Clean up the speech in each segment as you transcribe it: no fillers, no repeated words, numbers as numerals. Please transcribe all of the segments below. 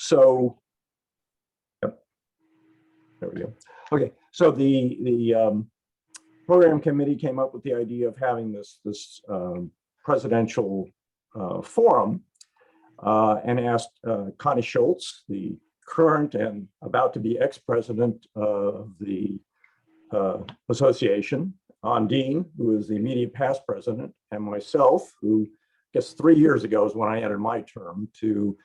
So, yep, there we go. Okay, so the program committee came up with the idea of having this presidential forum and asked Connie Schulz, the current and about to be ex-president of the association, Ondine, who is the immediate past president, and myself, who I guess 3 years ago is when I entered my term, to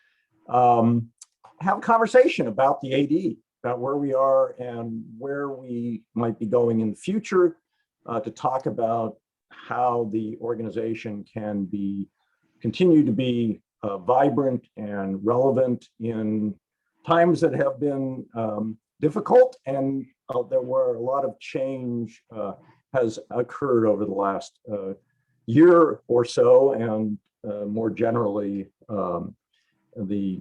have a conversation about the AD, about where we are and where we might be going in the future, to talk about how the organization can continue to be vibrant and relevant in times that have been difficult, and there were a lot of change has occurred over the last year or so, and more generally, the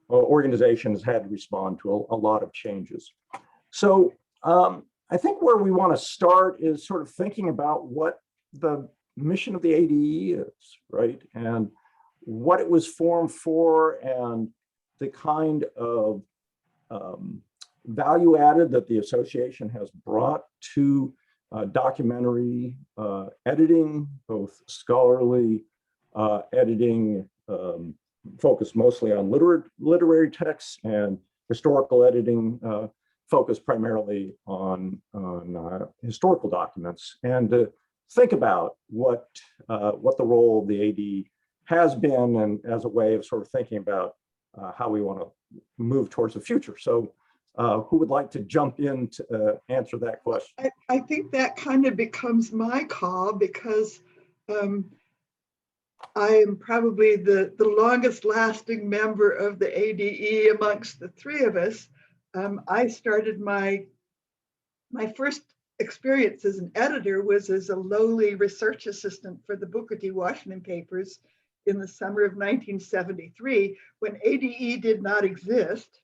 organization has had to respond to a lot of changes. So I think where we want to start is sort of thinking about what the mission of the ADE is, right? And what it was formed for, and the kind of value added that the association has brought to documentary editing, both scholarly editing, focused mostly on literary texts, and historical editing, focused primarily on historical documents, and to think about what the role of the AD has been, and as a way of sort of thinking about how we want to move towards the future. So who would like to jump in to answer that question? I think that kind of becomes my call, because I am probably the longest lasting member of the ADE amongst the three of us. I started my first experience as an editor was as a lowly research assistant for the Booker T. Washington papers in the summer of 1973, when ADE did not exist.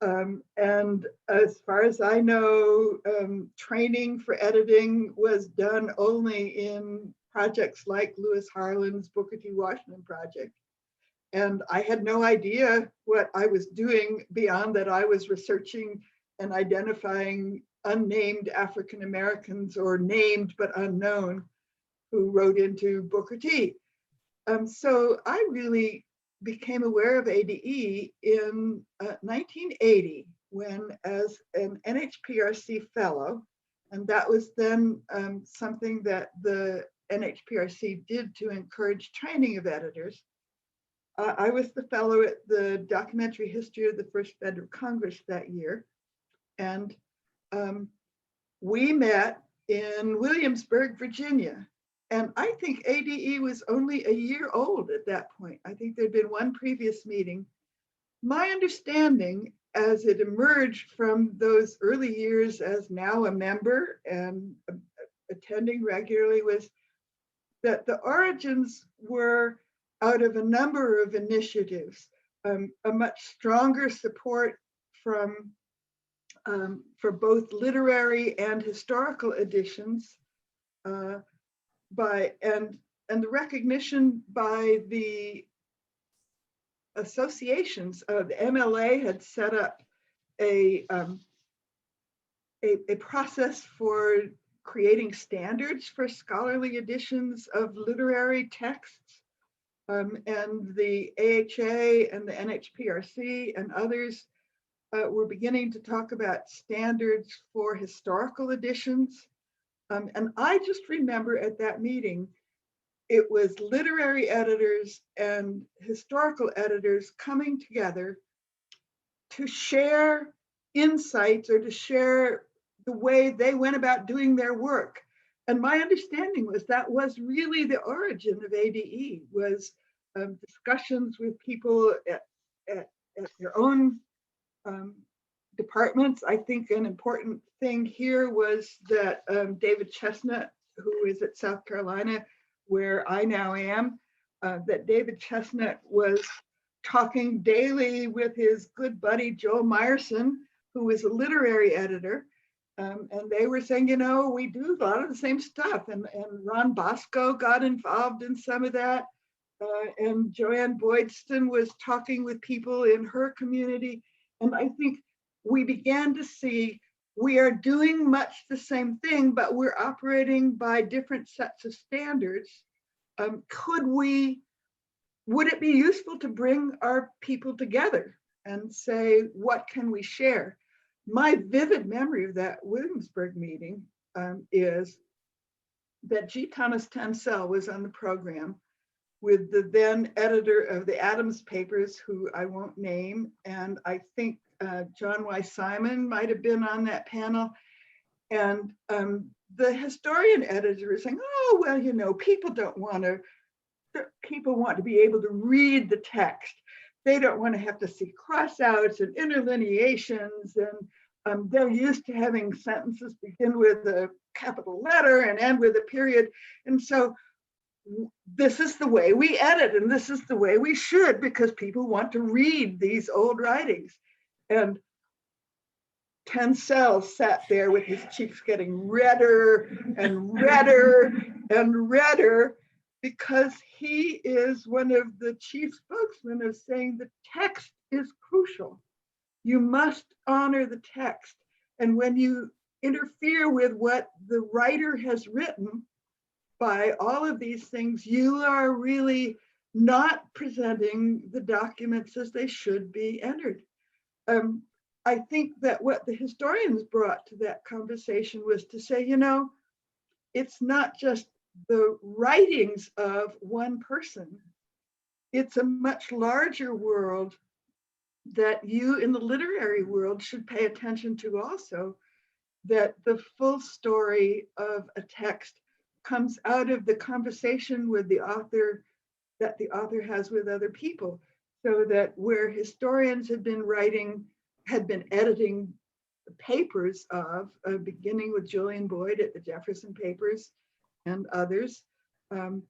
And as far as I know, training for editing was done only in projects like Lewis Harlan's Booker T. Washington project. And I had no idea what I was doing beyond that I was researching and identifying unnamed African Americans, or named but unknown, who wrote into Booker T. So I really became aware of ADE in 1980, when, as an NHPRC fellow, and that was then something that the NHPRC did to encourage training of editors. I was the fellow at the Documentary History of the First Federal Congress that year, and we met in Williamsburg, Virginia. And I think ADE was only a year old at that point. I think there'd been one previous meeting. My understanding, as it emerged from those early years as now a member and attending regularly, was that the origins were out of a number of initiatives, a much stronger support from for both literary and historical editions, and the recognition by the associations. The MLA had set up a process for creating standards for scholarly editions of literary texts, and the AHA and the NHPRC and others were beginning to talk about standards for historical editions. And I just remember at that meeting, it was literary editors and historical editors coming together to share insights, or to share the way they went about doing their work. And my understanding was that was really the origin of ADE, was discussions with people at their own departments. I think an important thing here was that David Chestnut, who is at South Carolina, where I now am, that David Chestnut was talking daily with his good buddy Joel Meyerson, who is a literary editor. And they were saying, you know, we do a lot of the same stuff. And Ron Bosco got involved in some of that. and Joanne Boydston was talking with people in her community. And I think we began to see we are doing much the same thing, but we're operating by different sets of standards. Would it be useful to bring our people together and say, what can we share? My vivid memory of that Williamsburg meeting is that G. Thomas Tencel was on the program with the then editor of the Adams papers, who I won't name, and I think John Y. Simon might have been on that panel. And the historian editor is saying, oh, well, you know, people want to be able to read the text. They don't want to have to see crossouts and interlineations, and they're used to having sentences begin with a capital letter and end with a period. And so this is the way we edit, and this is the way we should, because people want to read these old writings. And Tencel sat there with his cheeks getting redder and redder and redder, because he is one of the chief spokesmen of saying the text is crucial. You must honor the text. And when you interfere with what the writer has written by all of these things, you are really not presenting the documents as they should be entered. I think that what the historians brought to that conversation was to say, you know, it's not just the writings of one person. It's a much larger world that you in the literary world should pay attention to also, that the full story of a text comes out of the conversation with the author that the author has with other people. So that where historians had been editing the papers of, beginning with Julian Boyd at the Jefferson Papers and others, some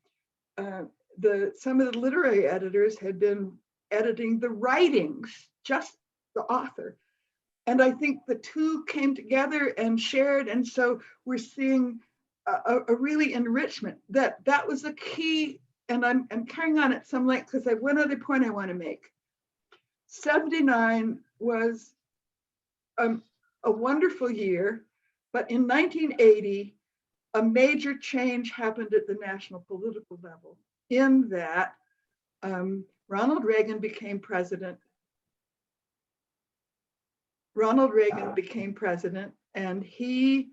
of the literary editors had been editing the writings, just the author. And I think the two came together and shared, and so we're seeing a really enrichment. That was a key, and I'm carrying on at some length because I have one other point I want to make. 79 was a wonderful year, but in 1980, a major change happened at the national political level, in that Ronald Reagan became president. And he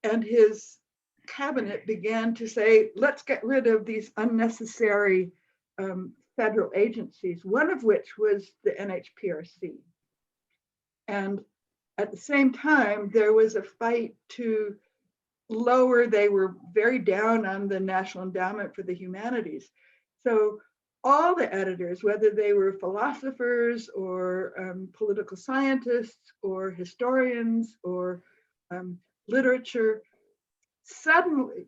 and his cabinet began to say, let's get rid of these unnecessary federal agencies, one of which was the NHPRC. And at the same time, there was a fight to lower, they were very down on the National Endowment for the Humanities. So all the editors, whether they were philosophers or political scientists or historians or literature, suddenly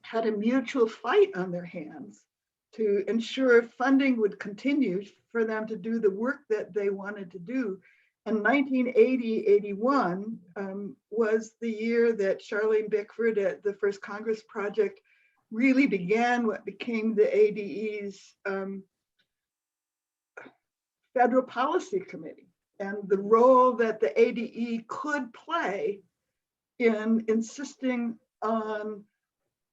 had a mutual fight on their hands to ensure funding would continue for them to do the work that they wanted to do. And 1980-81 was the year that Charlene Bickford at the First Congress Project really began what became the ADE's Federal Policy Committee, and the role that the ADE could play in insisting on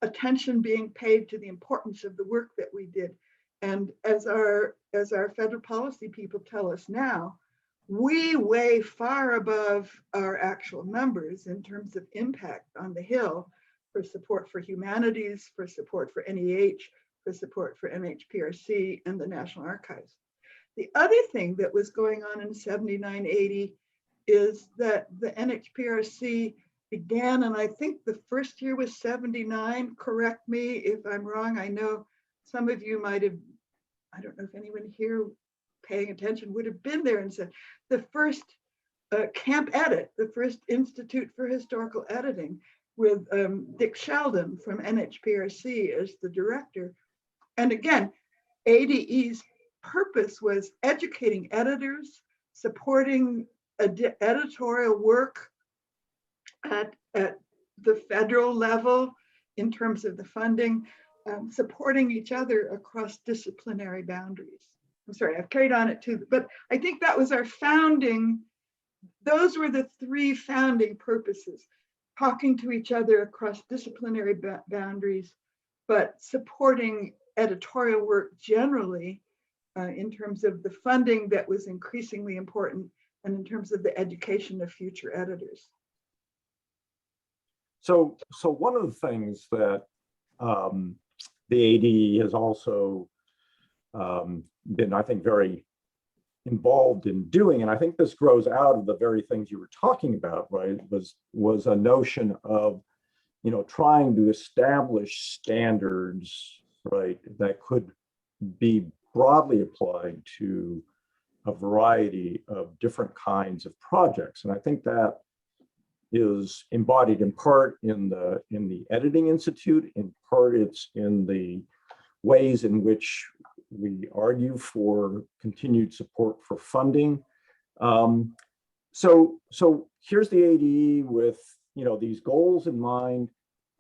attention being paid to the importance of the work that we did. And as our federal policy people tell us now, we way far above our actual numbers in terms of impact on the Hill for support for humanities, for support for NEH, for support for NHPRC and the National Archives. The other thing that was going on in 79-80 is that the NHPRC began, and I think the first year was 79, correct me if I'm wrong. I know some of you might have, I don't know if anyone here paying attention would have been there and said, the first Camp Edit, the first Institute for Historical Editing with Dick Sheldon from NHPRC as the director. And again, ADE's purpose was educating editors, supporting editorial work at the federal level in terms of the funding, supporting each other across disciplinary boundaries. I'm sorry, I've carried on it too, but I think that was our founding. Those were the three founding purposes: talking to each other across disciplinary boundaries, but supporting editorial work generally in terms of the funding that was increasingly important and in terms of the education of future editors. So one of the things that the AD has also been, I think, very involved in doing, and I think this grows out of the very things you were talking about, right, was a notion of, you know, trying to establish standards, right, that could be broadly applied to a variety of different kinds of projects. And I think that is embodied in part in the Editing Institute, in part it's in the ways in which we argue for continued support for funding. So here's the ADE with, you know, these goals in mind.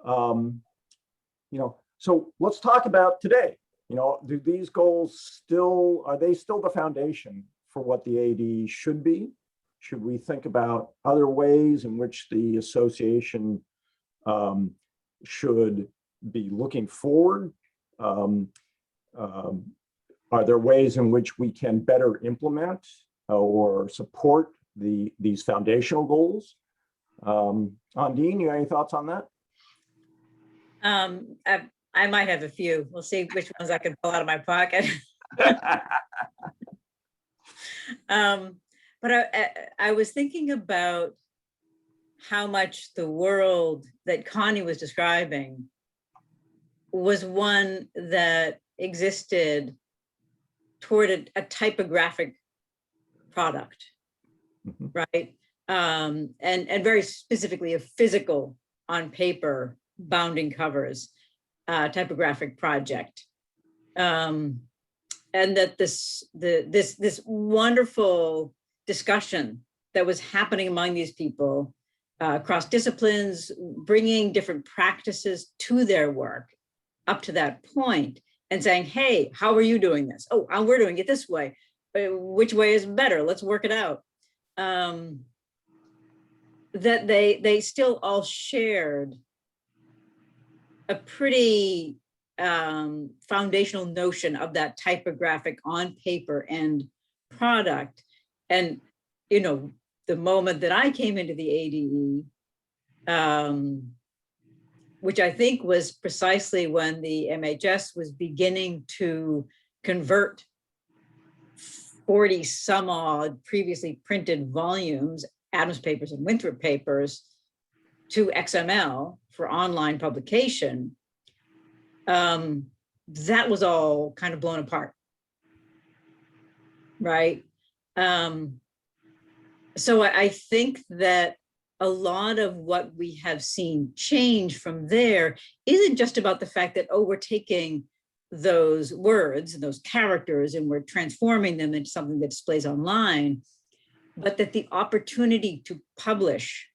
You know, so let's talk about today. You know, do these goals are they still the foundation for what the AD should be? Should we think about other ways in which the association should be looking forward? Are there ways in which we can better implement or support these foundational goals? Ondine, you have any thoughts on that? I might have a few. We'll see which ones I can pull out of my pocket. But I was thinking about how much the world that Connie was describing was one that existed toward a typographic product, right? And very specifically a physical on paper bounding covers typographic project. And that this wonderful discussion that was happening among these people across disciplines, bringing different practices to their work up to that point and saying, hey, how are you doing this? Oh, we're doing it this way. Which way is better? Let's work it out. That they still all shared a pretty foundational notion of that typographic on paper end product. And, you know, the moment that I came into the ADE, which I think was precisely when the MHS was beginning to convert 40 some odd previously printed volumes, Adams papers and Winthrop papers, to XML for online publication, that was all kind of blown apart, right? So I think that a lot of what we have seen change from there isn't just about the fact that, oh, we're taking those words and those characters and we're transforming them into something that displays online, but that the opportunity to publish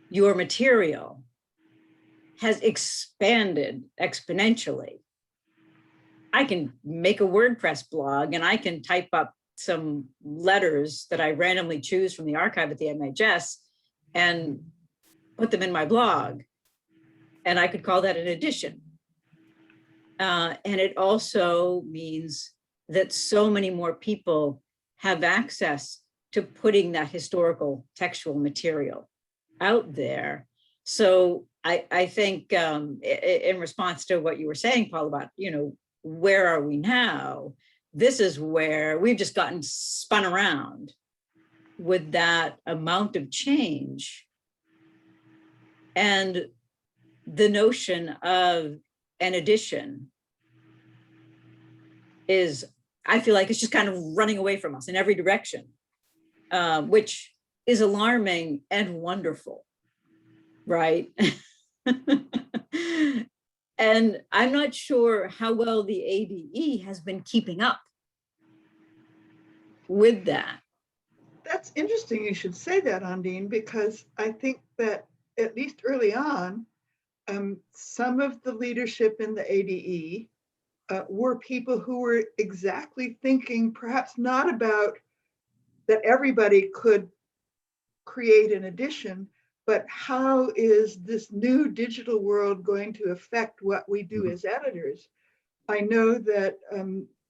your material has expanded exponentially. I can make a WordPress blog and I can type up some letters that I randomly choose from the archive at the MHS and put them in my blog. And I could call that an edition. And it also means that so many more people have access to putting that historical textual material out there. So I think in response to what you were saying, Paul, about, you know, where are we now? This is where we've just gotten spun around with that amount of change. And the notion of an edition is, I feel like it's just kind of running away from us in every direction, which is alarming and wonderful, right? And I'm not sure how well the ADE has been keeping up with that. That's interesting you should say that, Ondine, because I think that at least early on, some of the leadership in the ADE were people who were exactly thinking, perhaps not about that everybody could create an edition, but how is this new digital world going to affect what we do as editors? I know that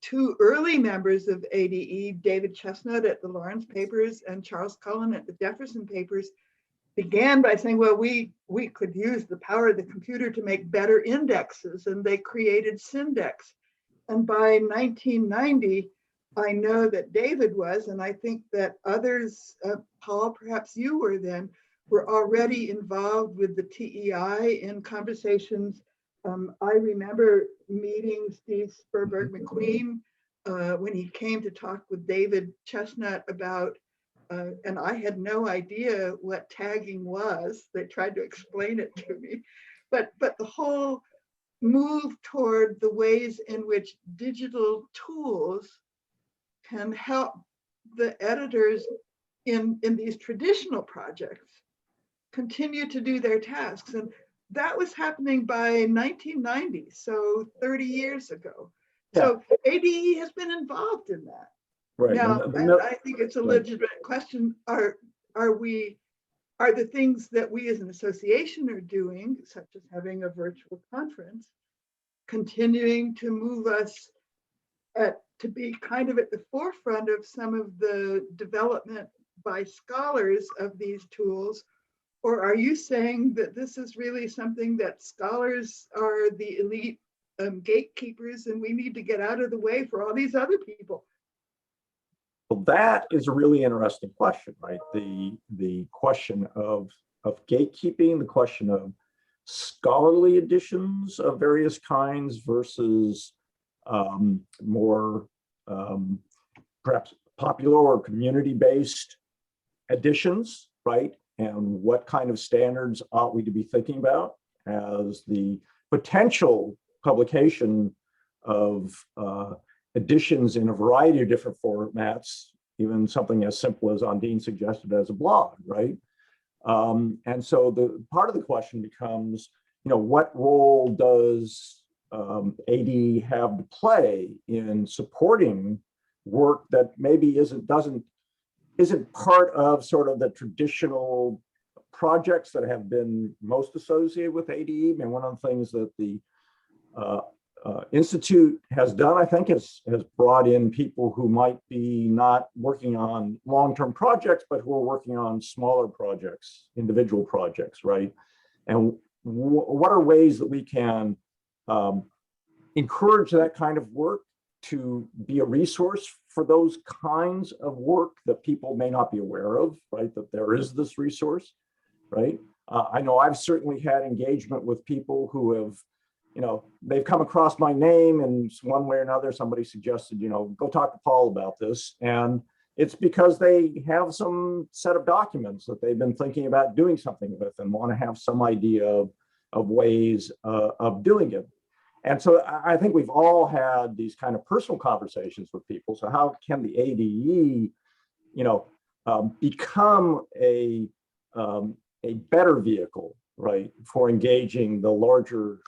two early members of ADE, David Chestnut at the Lawrence Papers and Charles Cullen at the Jefferson Papers, began by saying, well, we could use the power of the computer to make better indexes, and they created Syndex. And by 1990, I know that David was, and I think that others, Paul, perhaps you were then, were already involved with the TEI in conversations. I remember meeting Steve Spurberg McQueen when he came to talk with David Chestnut about, and I had no idea what tagging was. They tried to explain it to me, but the whole move toward the ways in which digital tools can help the editors in these traditional projects continue to do their tasks. And that was happening by 1990, so 30 years ago. Yeah. So ADE has been involved in that. Right. Now, I think it's a legitimate question. Are the things that we as an association are doing, such as having a virtual conference, continuing to move us to be kind of at the forefront of some of the development by scholars of these tools? Or are you saying that this is really something that scholars are the elite gatekeepers and we need to get out of the way for all these other people? Well, that is a really interesting question, right? The question of gatekeeping, the question of scholarly editions of various kinds versus more perhaps popular or community-based editions, right? And what kind of standards ought we to be thinking about as the potential publication of editions in a variety of different formats, even something as simple as Ondine suggested as a blog, right? And so the part of the question becomes, what role does AD have to play in supporting work that maybe isn't part of sort of the traditional projects that have been most associated with ADE. And one of the things that the Institute has done, I think, has brought in people who might be not working on long-term projects, but who are working on smaller projects, individual projects, right? And what are ways that we can encourage that kind of work to be a resource for those kinds of work that people may not be aware of, right? That there is this resource, right? I know I've certainly had engagement with people who have, they've come across my name and one way or another, somebody suggested, go talk to Paul about this. And it's because they have some set of documents that they've been thinking about doing something with and want to have some idea of ways of doing it. And so I think we've all had these kind of personal conversations with people. So how can the ADE, become a better vehicle, right, for engaging the larger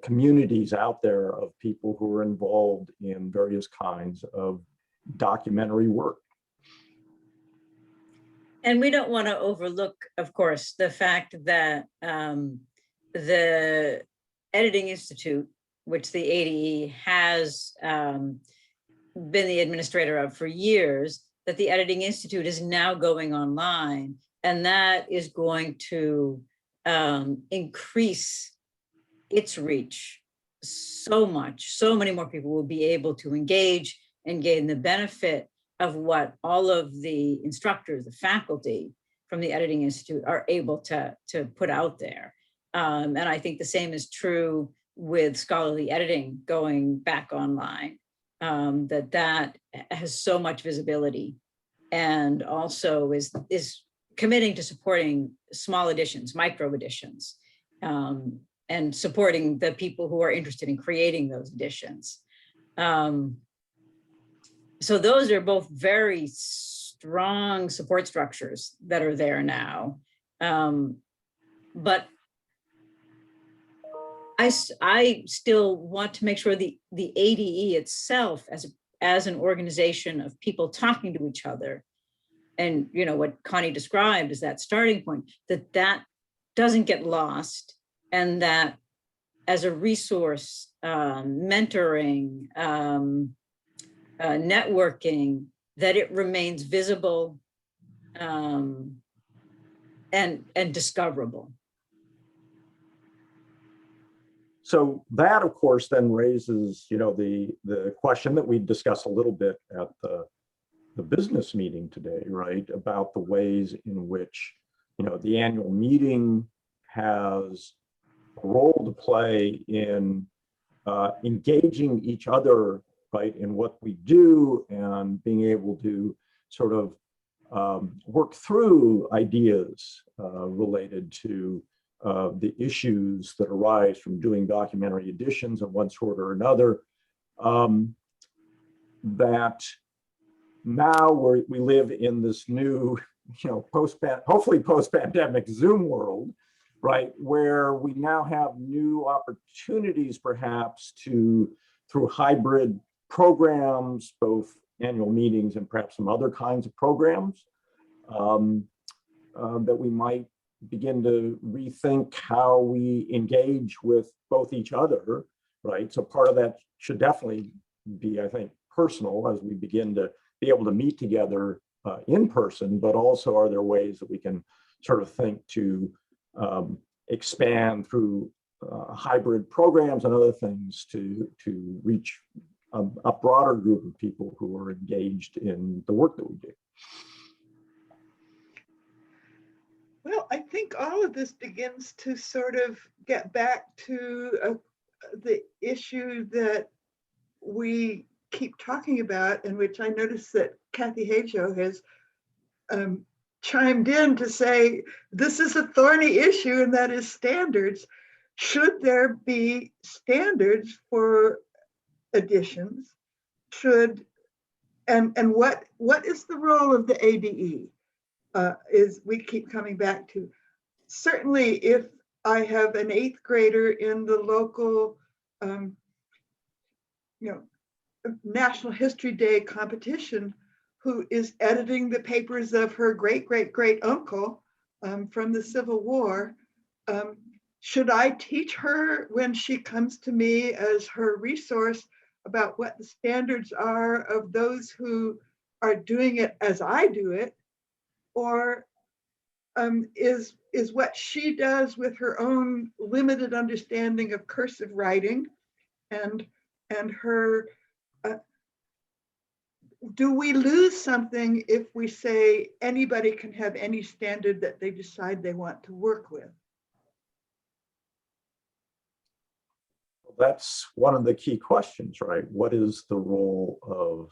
communities out there of people who are involved in various kinds of documentary work? And we don't want to overlook, of course, the fact that the Editing Institute, which the ADE has been the administrator of for years, that the Editing Institute is now going online, and that is going to increase its reach so much. So many more people will be able to engage and gain the benefit of what all of the instructors, the faculty from the Editing Institute are able to put out there. And I think the same is true with scholarly editing going back online, that has so much visibility, and also is committing to supporting small editions, micro editions, and supporting the people who are interested in creating those editions. So those are both very strong support structures that are there now. But I still want to make sure the ADE itself as an organization of people talking to each other, and what Connie described as that starting point, that doesn't get lost, and that as a resource, mentoring, networking, that it remains visible and discoverable. So that, of course, then raises, the question that we discussed a little bit at the business meeting today, right? About the ways in which, the annual meeting has a role to play in engaging each other, right, in what we do, and being able to sort of work through ideas related to the issues that arise from doing documentary editions of one sort or another. That now we live in this new, hopefully post-pandemic Zoom world, right, where we now have new opportunities perhaps through hybrid programs, both annual meetings and perhaps some other kinds of programs, that we might begin to rethink how we engage with both each other, right? So part of that should definitely be, I think, personal as we begin to be able to meet together in person, but also are there ways that we can sort of think to expand through hybrid programs and other things to reach a broader group of people who are engaged in the work that we do. Well, I think all of this begins to sort of get back to the issue that we keep talking about, and which I noticed that Kathy Hajo has chimed in to say, this is a thorny issue, and that is standards. Should there be standards for editions? And what is the role of the ADE? Is we keep coming back to. Certainly, if I have an 8th grader in the local, National History Day competition who is editing the papers of her great uncle from the Civil War, should I teach her when she comes to me as her resource about what the standards are of those who are doing it as I do it? Or is what she does with her own limited understanding of cursive writing and her, do we lose something if we say anybody can have any standard that they decide they want to work with? That's one of the key questions, right? What is the role of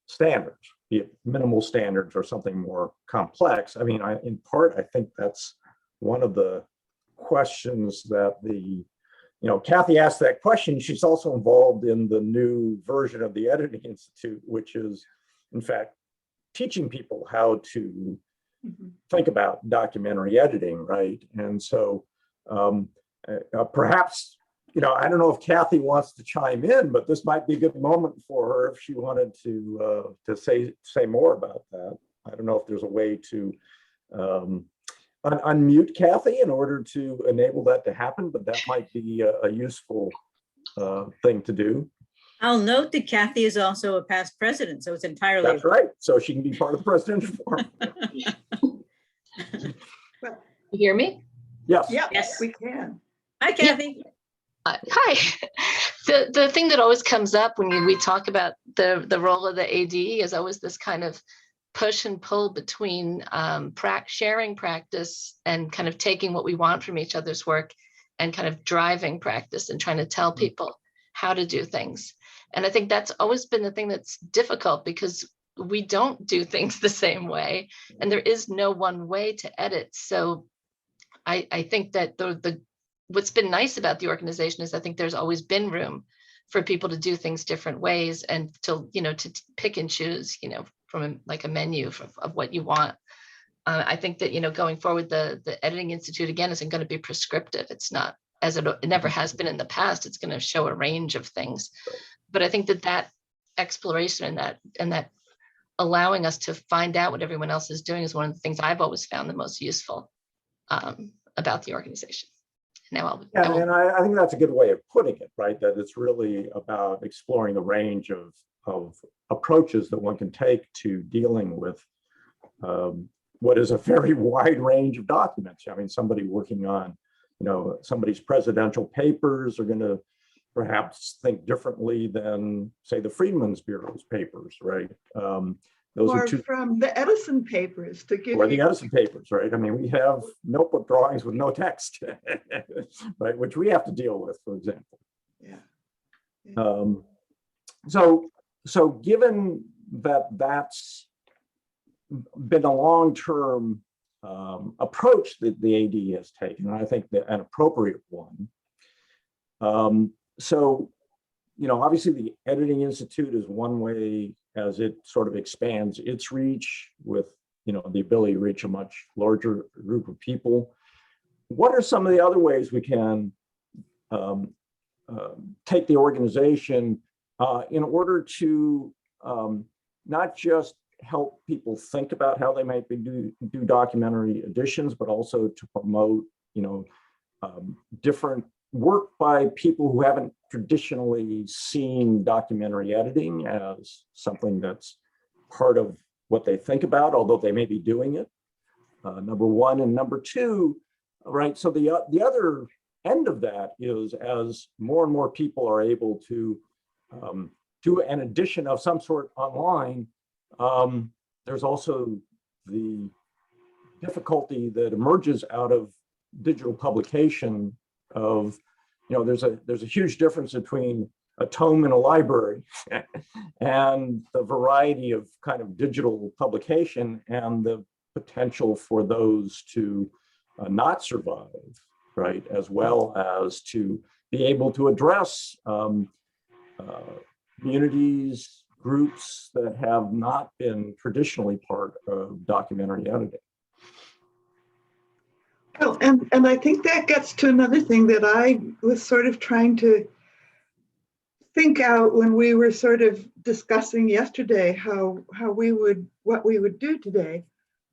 standards, be it minimal standards or something more complex? I mean, in part, I think that's one of the questions that Kathy asked that question. She's also involved in the new version of the Editing Institute, which is, in fact, teaching people how to think about documentary editing, right? And so perhaps, I don't know if Kathy wants to chime in, but this might be a good moment for her if she wanted to say more about that. I don't know if there's a way to unmute Kathy in order to enable that to happen, but that might be a useful thing to do. I'll note that Kathy is also a past president, so it's entirely. That's right. So she can be part of the presidential forum. Well, you hear me? Yeah, Yes, we can. Hi, Kathy. Hi. The thing that always comes up when we talk about the role of the AD is always this kind of push and pull between sharing practice and kind of taking what we want from each other's work and kind of driving practice and trying to tell people how to do things. And I think that's always been the thing that's difficult because we don't do things the same way and there is no one way to edit. So I think that what's been nice about the organization is I think there's always been room for people to do things different ways and to pick and choose, from a menu of what you want. I think that, going forward, the Editing Institute, again, isn't going to be prescriptive. It's not as it never has been in the past. It's going to show a range of things. But I think that exploration and that allowing us to find out what everyone else is doing is one of the things I've always found the most useful about the organization. Now and I think that's a good way of putting it, right? That it's really about exploring the range of approaches that one can take to dealing with what is a very wide range of documents. I mean, somebody working on, somebody's presidential papers are going to perhaps think differently than, say, the Freedmen's Bureau's papers, right? Those or are two from the Edison papers to give or the you, Edison papers, right? I mean, we have notebook drawings with no text, right? Which we have to deal with, for example. yeah. So given that that's been a long-term approach that the AD has taken, and I think that an appropriate one. So, obviously the Editing Institute is one way as it sort of expands its reach with, the ability to reach a much larger group of people. What are some of the other ways we can take the organization in order to not just help people think about how they might do documentary editions, but also to promote, different work by people who haven't traditionally seen documentary editing as something that's part of what they think about, although they may be doing it, number one. And number two, right, so the other end of that is as more and more people are able to do an edition of some sort online, there's also the difficulty that emerges out of digital publication of, there's a huge difference between a tome in a library and the variety of kind of digital publication and the potential for those to not survive, right? As well as to be able to address communities, groups that have not been traditionally part of documentary editing. Well, and I think that gets to another thing that I was sort of trying to think out when we were sort of discussing yesterday what we would do today.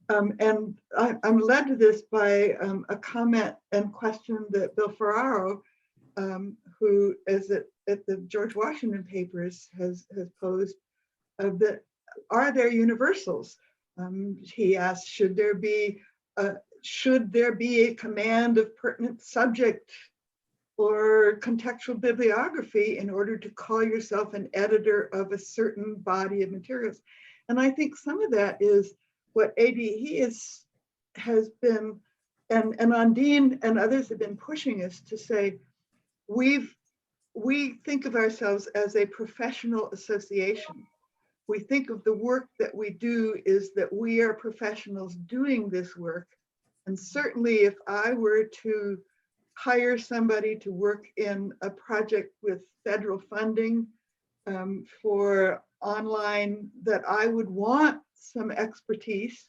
And I'm led to this by a comment and question that Bill Ferraro, who is at the George Washington papers, has posed, that are there universals? He asked, should there be a command of pertinent subject or contextual bibliography in order to call yourself an editor of a certain body of materials? And I think some of that is what ADE has been, and Ondine and others have been pushing us to say, we think of ourselves as a professional association. We think of the work that we do is that we are professionals doing this work. And certainly if I were to hire somebody to work in a project with federal funding for online, that I would want some expertise.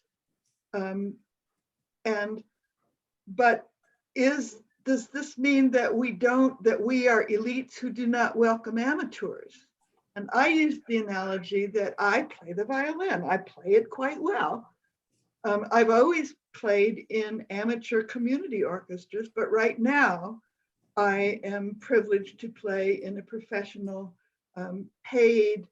But does this mean that we are elites who do not welcome amateurs? And I use the analogy that I play the violin. I play it quite well. I've always played in amateur community orchestras, but right now I am privileged to play in a professional paid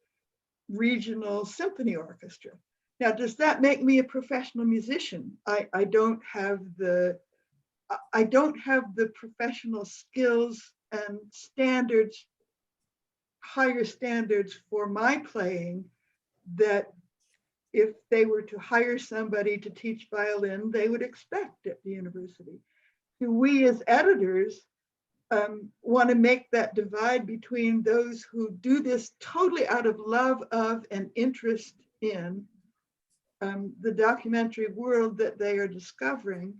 regional symphony orchestra. Now, does that make me a professional musician? I don't have the professional skills and standards, higher standards for my playing, that if they were to hire somebody to teach violin, they would expect at the university. Do we as editors want to make that divide between those who do this totally out of love of and interest in the documentary world that they are discovering,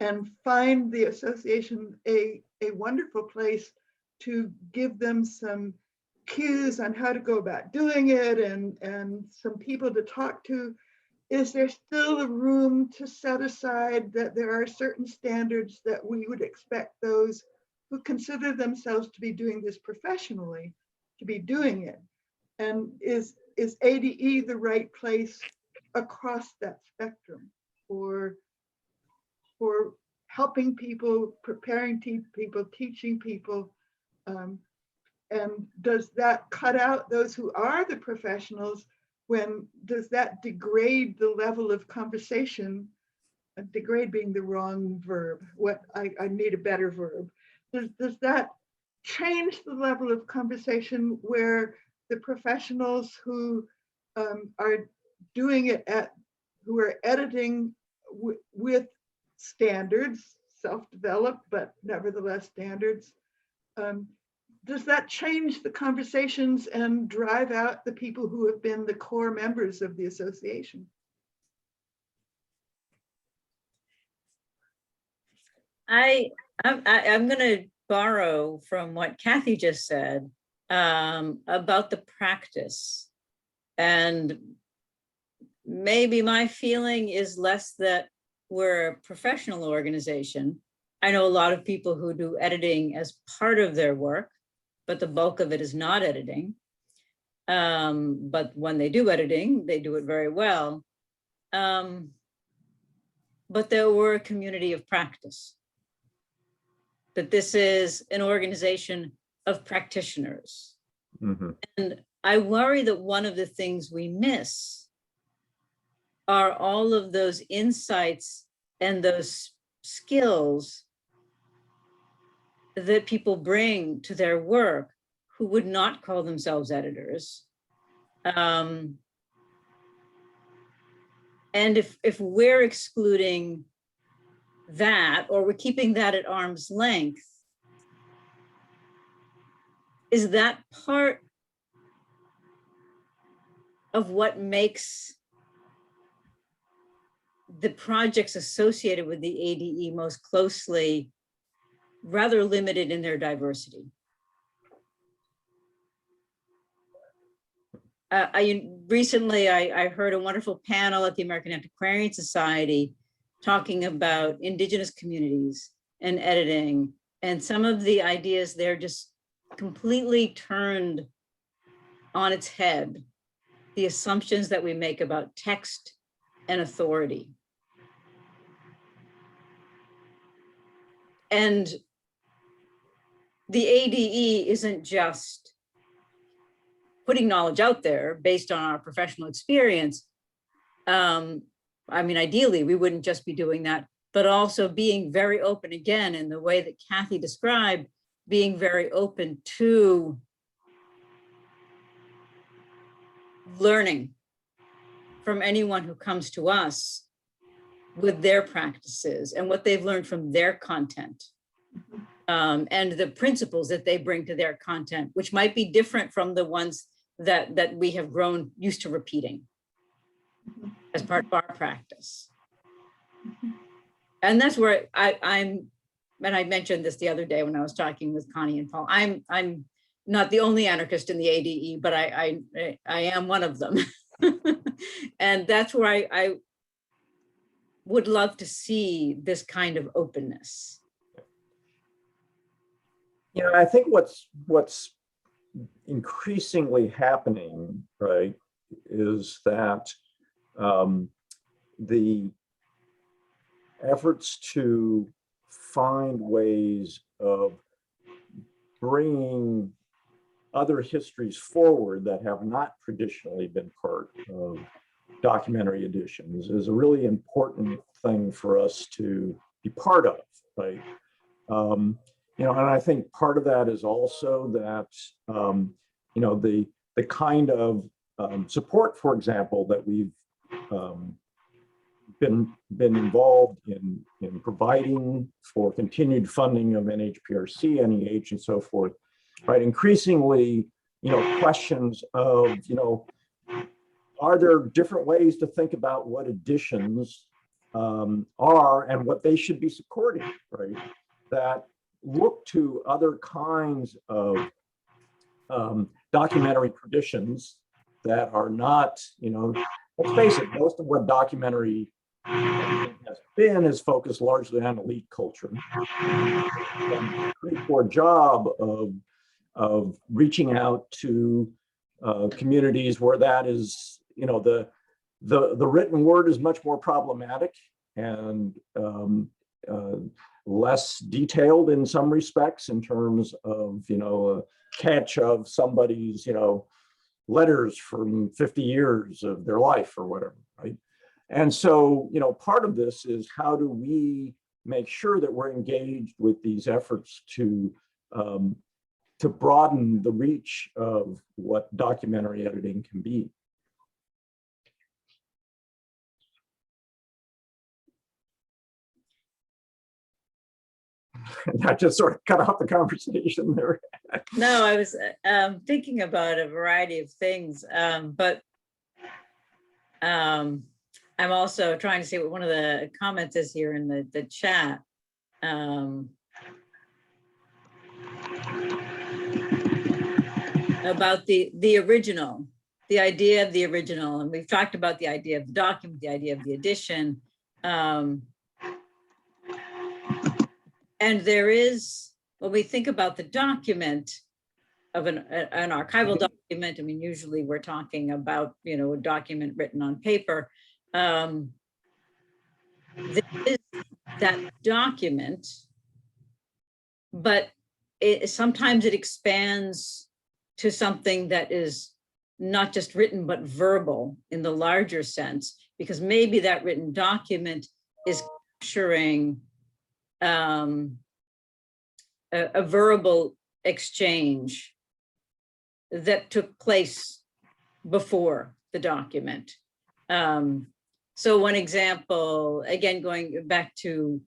and find the association a wonderful place to give them some cues on how to go about doing it and some people to talk to? Is there still a room to set aside that there are certain standards that we would expect those who consider themselves to be doing this professionally, to be doing it. And is ADE the right place across that spectrum for helping people, preparing people, teaching people? And does that cut out those who are the professionals? When does that degrade the level of conversation? Degrade being the wrong verb. What I need a better verb. Does that change the level of conversation where the professionals who are doing it who are editing with standards, self-developed, but nevertheless standards, does that change the conversations and drive out the people who have been the core members of the association? I'm going to borrow from what Kathy just said about the practice. And maybe my feeling is less that we're a professional organization. I know a lot of people who do editing as part of their work, but the bulk of it is not editing. But when they do editing, they do it very well. But there were a community of practice. That this is an organization of practitioners. Mm-hmm. And I worry that one of the things we miss are all of those insights and those skills that people bring to their work who would not call themselves editors. And if we're excluding that, or we're keeping that at arm's length, is that part of what makes the projects associated with the ADE most closely rather limited in their diversity? Recently, I heard a wonderful panel at the American Antiquarian Society talking about indigenous communities and editing, and some of the ideas there just completely turned on its head the assumptions that we make about text and authority. And the ADE isn't just putting knowledge out there based on our professional experience. I mean, ideally, we wouldn't just be doing that, but also being very open, again, in the way that Kathy described, being very open to learning from anyone who comes to us with their practices and what they've learned from their content, and the principles that they bring to their content, which might be different from the ones that we have grown used to repeating as part of our practice. And that's where I'm, and I mentioned this the other day when I was talking with Connie and Paul, I'm not the only anarchist in the ADE, but I am one of them. And that's where I would love to see this kind of openness. You know, I think what's increasingly happening, right, is that the efforts to find ways of bringing other histories forward that have not traditionally been part of documentary editions is a really important thing for us to be part of, right? You know, and I think part of that is also that, you know, the kind of support, for example, that we've been involved in providing for continued funding of NHPRC, NEH, and so forth, right? Increasingly, you know, questions of, you know, are there different ways to think about what editions are and what they should be supporting, right? That look to other kinds of documentary traditions that are not, you know, let's face it, most of what documentary has been is focused largely on elite culture. A pretty poor job of reaching out to communities where that is, you know, the written word is much more problematic and less detailed in some respects in terms of, you know, a catch of somebody's, you know, letters from 50 years of their life or whatever, right? And so, you know, part of this is how do we make sure that we're engaged with these efforts to broaden the reach of what documentary editing can be. And I just sort of cut off the conversation there. No, I was thinking about a variety of things, but I'm also trying to see what one of the comments is here in the chat. About the original, the idea of the original, and we've talked about the idea of the document, the idea of the edition. And there is, when we think about the document of an archival document, I mean, usually we're talking about, you know, a document written on paper. There is that document, but sometimes it expands to something that is not just written, but verbal in the larger sense, because maybe that written document is capturing a verbal exchange that took place before the document. So one example, again, going back to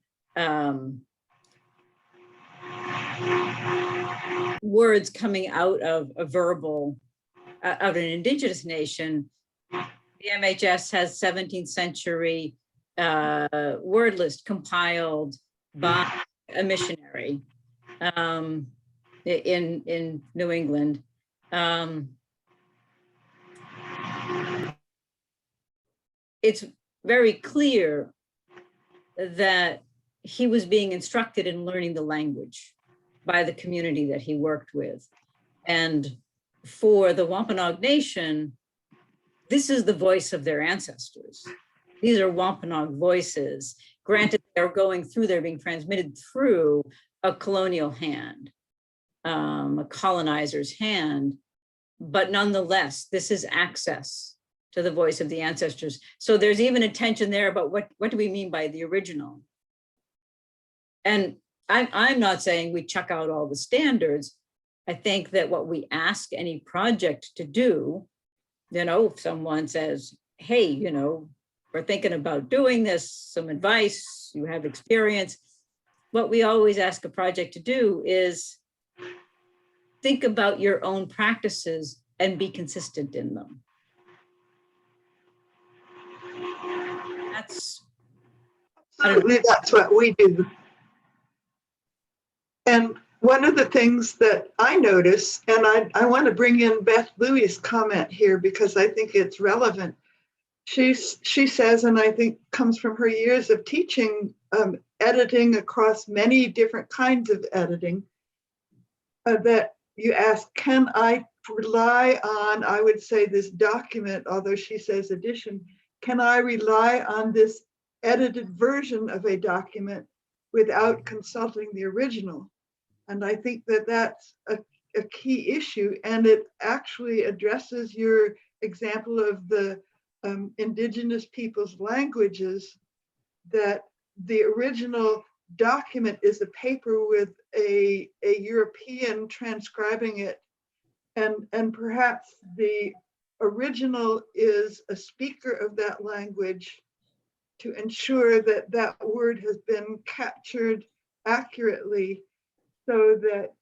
words coming out of a verbal, out of an indigenous nation, the MHS has 17th century word list compiled by a missionary in New England. It's very clear that he was being instructed in learning the language by the community that he worked with. And for the Wampanoag Nation, this is the voice of their ancestors. These are Wampanoag voices. Granted, they're going through, they're being transmitted through a colonial hand, a colonizer's hand, but nonetheless, this is access to the voice of the ancestors. So there's even a tension there about what do we mean by the original? And I'm not saying we chuck out all the standards. I think that what we ask any project to do, you know, if someone says, hey, you know, we're thinking about doing this, some advice, you have experience. What we always ask a project to do is think about your own practices and be consistent in them. Absolutely, that's what we do. And one of the things that I notice, and I want to bring in Beth Louie's comment here because I think it's relevant. She says, and I think comes from her years of teaching editing across many different kinds of editing, that you ask, can I rely on, I would say this document, although she says edition, can I rely on this edited version of a document without consulting the original? And I think that that's a key issue, and it actually addresses your example of the indigenous people's languages, that the original document is a paper with a European transcribing it, and perhaps the original is a speaker of that language to ensure that that word has been captured accurately so that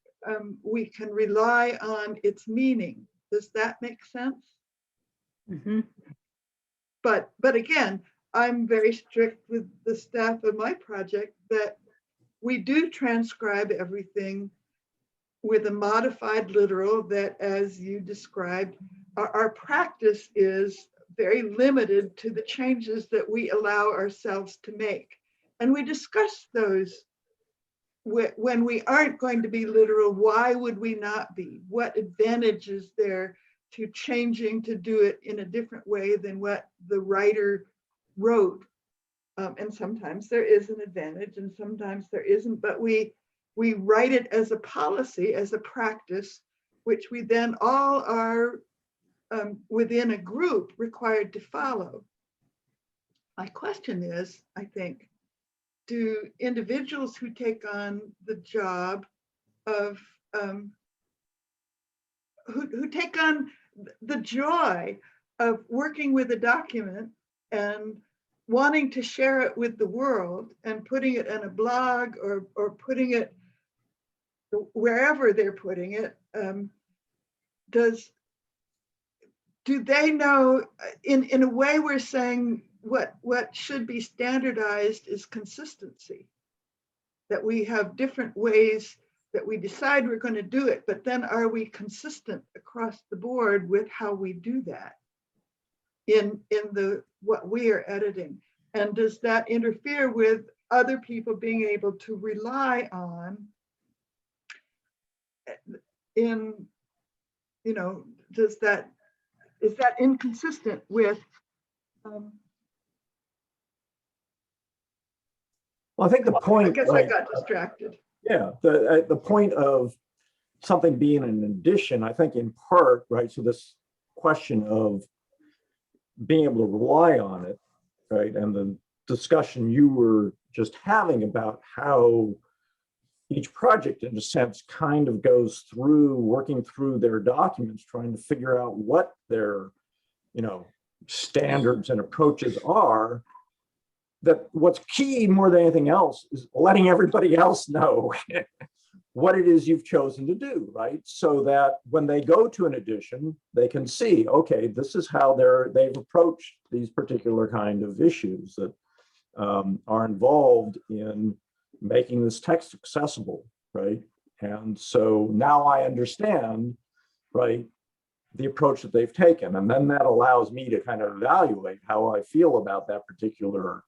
we can rely on its meaning. Does that make sense? Mm-hmm. But again, I'm very strict with the staff of my project that we do transcribe everything with a modified literal that, as you described, our practice is very limited to the changes that we allow ourselves to make. And we discuss those when we aren't going to be literal. Why would we not be? What advantage is there to changing to do it in a different way than what the writer wrote? And sometimes there is an advantage and sometimes there isn't, but we write it as a policy, as a practice, which we then all are within a group required to follow. My question is, I think, do individuals who take on the job of, who take on the joy of working with a document and wanting to share it with the world and putting it in a blog or putting it wherever they're putting it, do they know, in a way we're saying what should be standardized is consistency, that we have different ways that we decide we're going to do it, but then are we consistent across the board with how we do that in what we are editing? And does that interfere with other people being able to rely on is that inconsistent with Well, I think the point, I guess I got distracted. Yeah, the point of something being an addition, I think in part, right? So this question of being able to rely on it, right? And the discussion you were just having about how each project, in a sense, kind of goes through working through their documents, trying to figure out what their, standards and approaches are. That what's key more than anything else is letting everybody else know what it is you've chosen to do, right? So that when they go to an edition, they can see, okay, this is how they've approached these particular kind of issues that are involved in making this text accessible, right? And so now I understand, right, the approach that they've taken. And then that allows me to kind of evaluate how I feel about that particular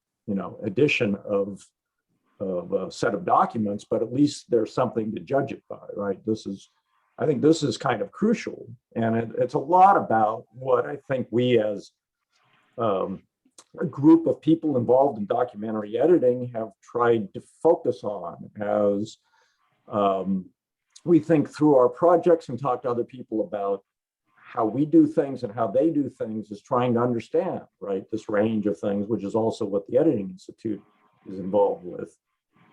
edition of a set of documents, but at least there's something to judge it by, right? I think this is kind of crucial. And it's a lot about what I think we as a group of people involved in documentary editing have tried to focus on as we think through our projects and talk to other people about how we do things and how they do things, is trying to understand, right, this range of things, which is also what the Editing Institute is involved with.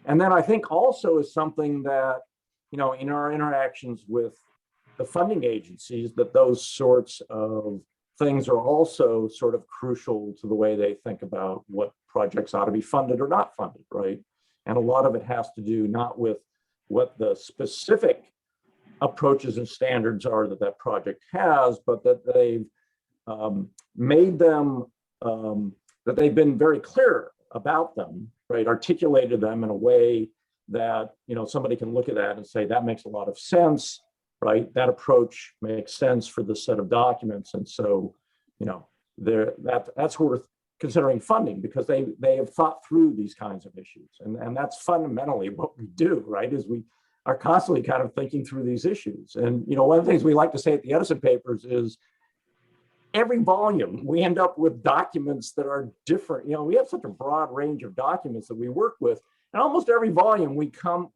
And then I think also is something that, in our interactions with the funding agencies, that those sorts of things are also sort of crucial to the way they think about what projects ought to be funded or not funded, right? And a lot of it has to do not with what the specific approaches and standards are that project has, but that they've made them, that they've been very clear about them, right? Articulated them in a way that, somebody can look at that and say, that makes a lot of sense, right? That approach makes sense for this set of documents. And so, that's worth considering funding, because they have thought through these kinds of issues. And that's fundamentally what we do, right? Is we are constantly kind of thinking through these issues. And, one of the things we like to say at the Edison Papers is every volume, we end up with documents that are different. We have such a broad range of documents that we work with. And almost every volume, we come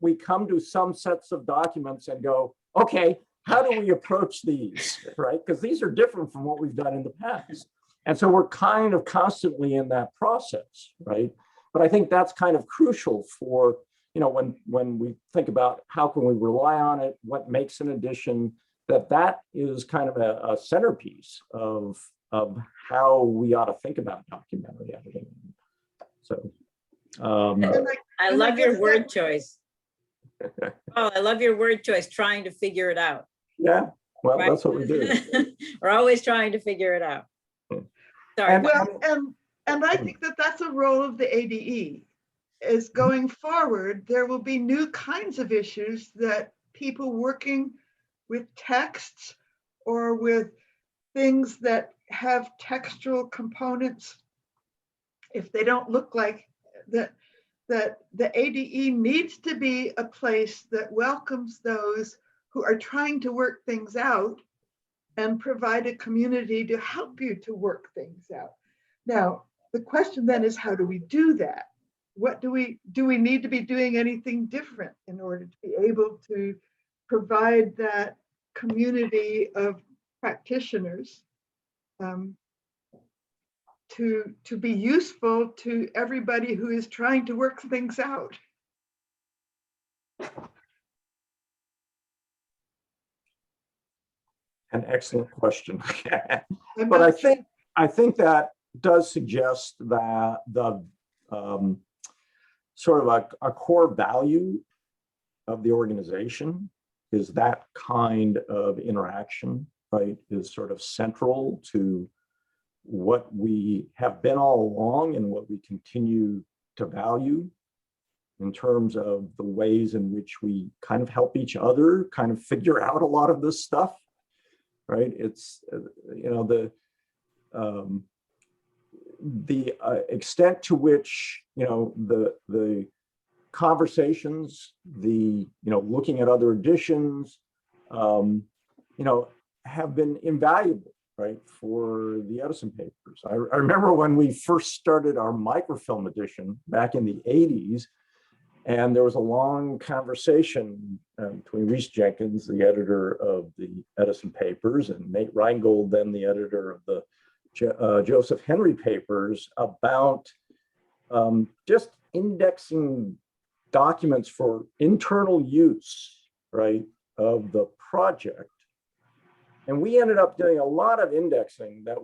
to some sets of documents and go, okay, how do we approach these, right? Because these are different from what we've done in the past. And so we're kind of constantly in that process, right? But I think that's kind of crucial for, when we think about how can we rely on it, what makes an edition, that is kind of a centerpiece of how we ought to think about documentary editing. So I love your word choice. Oh, I love your word choice, trying to figure it out. Yeah, well, right? That's what we do. We're always trying to figure it out. Sorry. Well, and I think that's a role of the ADE. Is going forward, there will be new kinds of issues that people working with texts or with things that have textual components, if they don't look like that, that the ADE needs to be a place that welcomes those who are trying to work things out and provide a community to help you to work things out. Now, the question then is, how do we do that? What do we need to be doing anything different in order to be able to provide that community of practitioners to be useful to everybody who is trying to work things out? An excellent question. I'm But not sure. I think that does suggest that the sort of a core value of the organization is that kind of interaction, right, is sort of central to what we have been all along and what we continue to value in terms of the ways in which we kind of help each other kind of figure out a lot of this stuff, right? It's, you know, the extent to which, you know, the conversations, the, you know, looking at other editions, you know, have been invaluable, right, for the Edison papers. I remember when we first started our microfilm edition back in the 80s, and there was a long conversation between Rhys Jenkins, the editor of the Edison papers, and Nate Reingold, then the editor of the Joseph Henry papers, about just indexing documents for internal use, right, of the project. And we ended up doing a lot of indexing that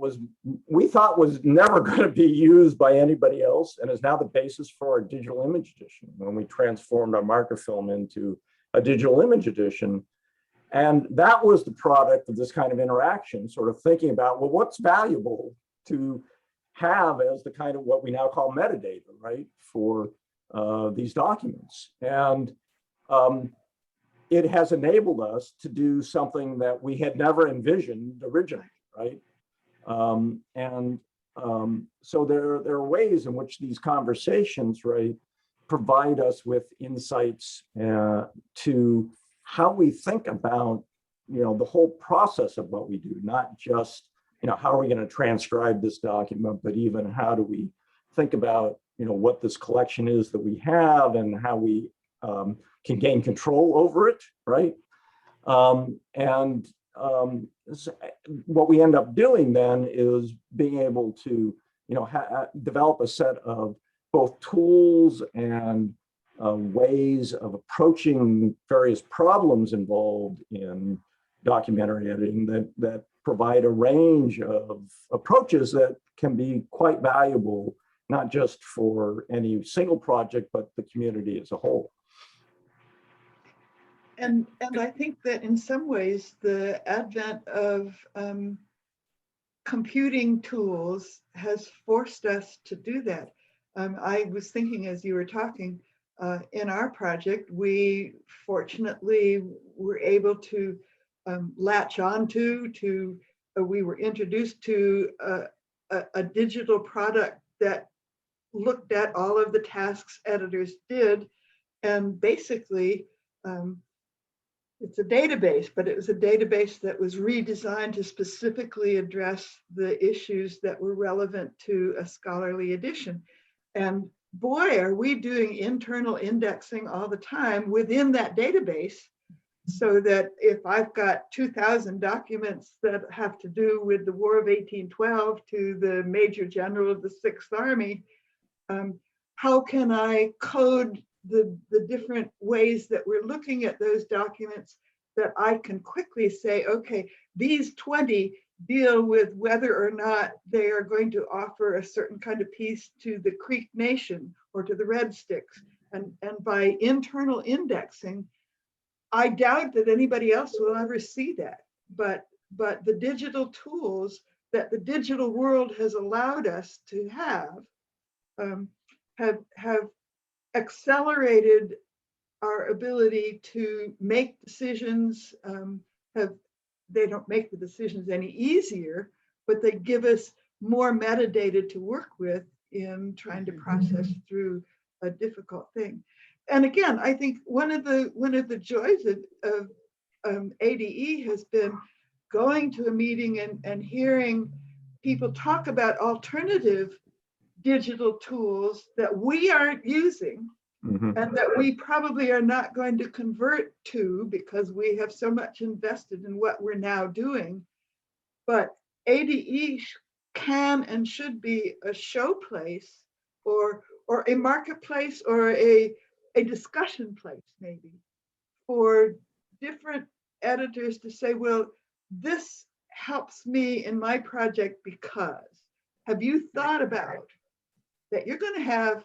we thought was never going to be used by anybody else, and is now the basis for our digital image edition when we transformed our microfilm into a digital image edition. And that was the product of this kind of interaction, sort of thinking about, well, what's valuable to have as the kind of what we now call metadata, right, for these documents. And it has enabled us to do something that we had never envisioned originally, right? So there are ways in which these conversations, right, provide us with insights to how we think about, you know, the whole process of what we do, not just, you know, how are we going to transcribe this document, but even how do we think about, you know, what this collection is that we have and how we can gain control over it, right? What we end up doing then is being able to, you know, develop a set of both tools and ways of approaching various problems involved in documentary editing that provide a range of approaches that can be quite valuable, not just for any single project, but the community as a whole. And I think that in some ways, the advent of computing tools has forced us to do that. I was thinking as you were talking, in our project, we fortunately were able to latch onto, we were introduced to a digital product that looked at all of the tasks editors did, and basically, it's a database, but it was a database that was redesigned to specifically address the issues that were relevant to a scholarly edition. And boy, are we doing internal indexing all the time within that database, so that if I've got 2,000 documents that have to do with the War of 1812 to the Major General of the Sixth Army, how can I code the different ways that we're looking at those documents that I can quickly say, okay, these 20 deal with whether or not they are going to offer a certain kind of piece to the Creek Nation or to the Red Sticks. And by internal indexing, I doubt that anybody else will ever see that. But the digital tools that the digital world has allowed us to have accelerated our ability to make decisions. They don't make the decisions any easier, but they give us more metadata to work with in trying to process through a difficult thing. And again, I think one of the joys of ADE has been going to a meeting and hearing people talk about alternative digital tools that we aren't using Mhm. and that we probably are not going to convert to because we have so much invested in what we're now doing. But ADE can and should be a show place or a marketplace or a discussion place maybe for different editors to say, well, this helps me in my project because. Have you thought about that you're going to have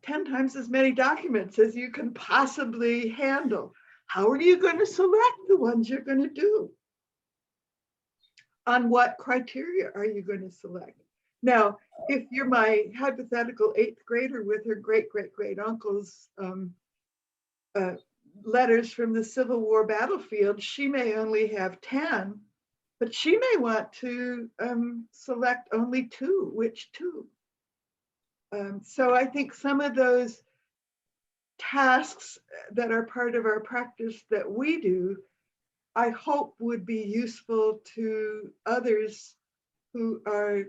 10 times as many documents as you can possibly handle? How are you going to select the ones you're going to do? On what criteria are you going to select? Now, if you're my hypothetical 8th grader with her great uncle's letters from the Civil War battlefield, she may only have 10, but she may want to select only 2. Which 2? So I think some of those tasks that are part of our practice that we do, I hope would be useful to others who are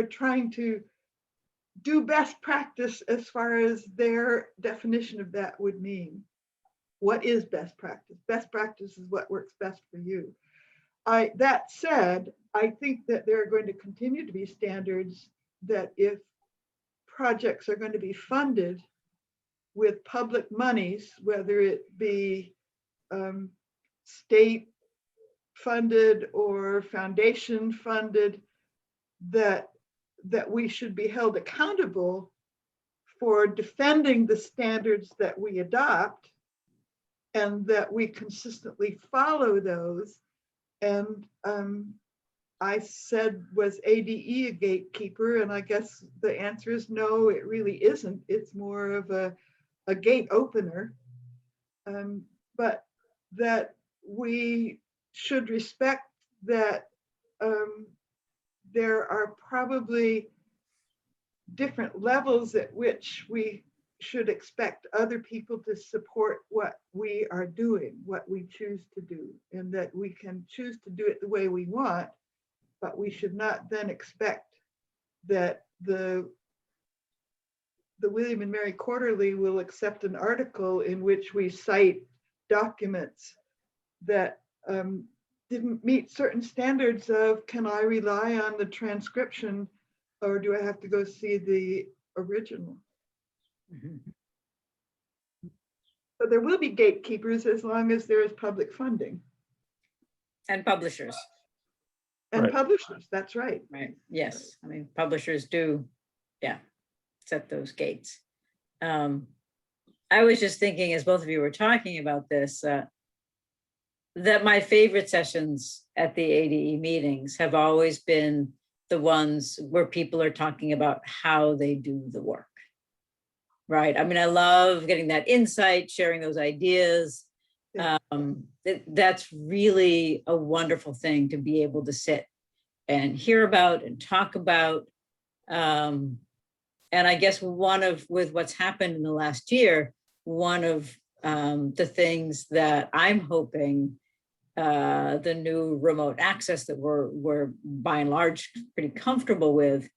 trying to do best practice as far as their definition of that would mean. What is best practice? Best practice is what works best for you. That said, I think that there are going to continue to be standards that if projects are going to be funded with public monies, whether it be state funded or foundation funded, that we should be held accountable for defending the standards that we adopt and that we consistently follow those. And I said, was ADE a gatekeeper? And I guess the answer is no, it really isn't. It's more of a gate opener, but that we should respect that there are probably different levels at which we should expect other people to support what we are doing, what we choose to do, and that we can choose to do it the way we want, but we should not then expect that the William and Mary Quarterly will accept an article in which we cite documents that didn't meet certain standards of, can I rely on the transcription or do I have to go see the original? So there will be gatekeepers as long as there is public funding. And publishers, And Right. publishers, that's right. right? Yes, I mean, publishers do, yeah, set those gates. I was just thinking, as both of you were talking about this, that my favorite sessions at the ADE meetings have always been the ones where people are talking about how they do the work. Right. I mean, I love getting that insight, sharing those ideas. Yeah. That's really a wonderful thing to be able to sit and hear about and talk about. And I guess with what's happened in the last year, one of the things that I'm hoping the new remote access that we're by and large pretty comfortable with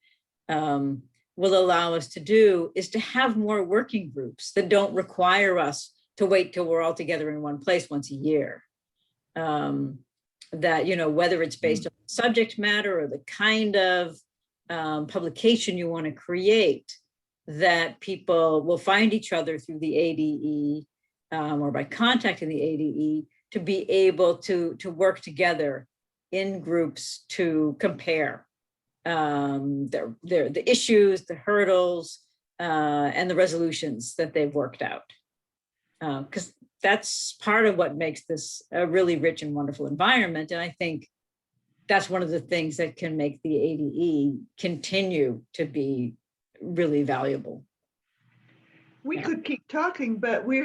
will allow us to do is to have more working groups that don't require us to wait till we're all together in one place once a year. That, you know, whether it's based on subject matter or the kind of publication you want to create, that people will find each other through the ADE or by contacting the ADE to be able to work together in groups to compare the issues, the hurdles, and the resolutions that they've worked out. Because that's part of what makes this a really rich and wonderful environment. And I think that's one of the things that can make the ADE continue to be really valuable. We could keep talking, but we